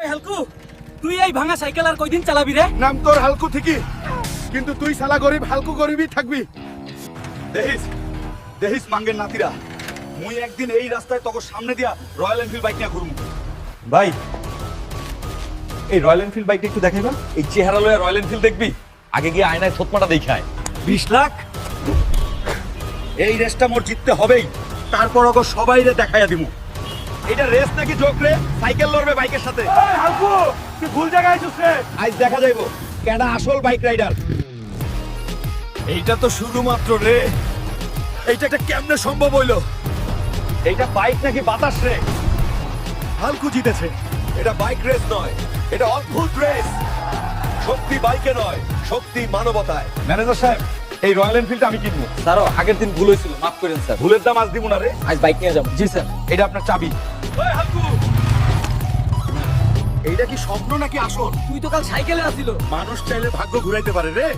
ওই হালকু, তুই এই ভাঙা সাইকেল আর কয়দিন চালাবি রে? নাম তোর হালকু ঠিকই, কিন্তু তুই শালা গরিব, হালকু গরিবই থাকবি। দেখিস দেখিস মাঙ্গের নাতিরা, মুই একদিন এই রাস্তায় তোকে সামনে দিয়া রয়্যাল এনফিল্ড বাইক নিয়ে ঘুরবো। ভাই এই রয়্যাল এনফিল্ড বাইকটা একটু দেখাইবা। এই চেহারা লয়ে রয়্যাল এনফিল্ড দেখবি, আগে গিয়ে আয়নায় থতমাটা দেখায়। 20 লাখ এই রেসটা মোর জিততে হবেই, তারপর ওকে সবাইরে দেখাইয়া দিমু। এটা রেস নাকি জোক রে? সাইকেল লড়বে বাইকের সাথে। হালকু তুই ভুল জায়গায় আছিস রে। আজ দেখা যাইবো কেডা আসল বাইক রাইডার। এইটা তো শুরুমাত্র রে, এইটা একটা কেমনে সম্ভব হইলো? এইটা বাইক নাকি বাতাস রে? হালকু জিতেছে। এটা বাইক রেস নয়, এটা অদ্ভুত রেস। শক্তি বাইকে নয়, শক্তি মানবতায়। ম্যানেজার সাহেব, এই রয়্যাল এনফিল্ড আমি কিনবো। স্যার আগের দিন ভুল হয়েছিল, মাফ করেন স্যার। ভুলের দাম আজ দিব না রে। আজ বাইক নিয়ে যাবো। জি স্যার। এটা আপনার চাবি। ওই হালকু, এইটা কি স্বপ্ন নাকি আসল? তুই তো কাল সাইকেলে আসছিল। মানুষ চাইলে ভাগ্য ঘুরাইতে পারে রে।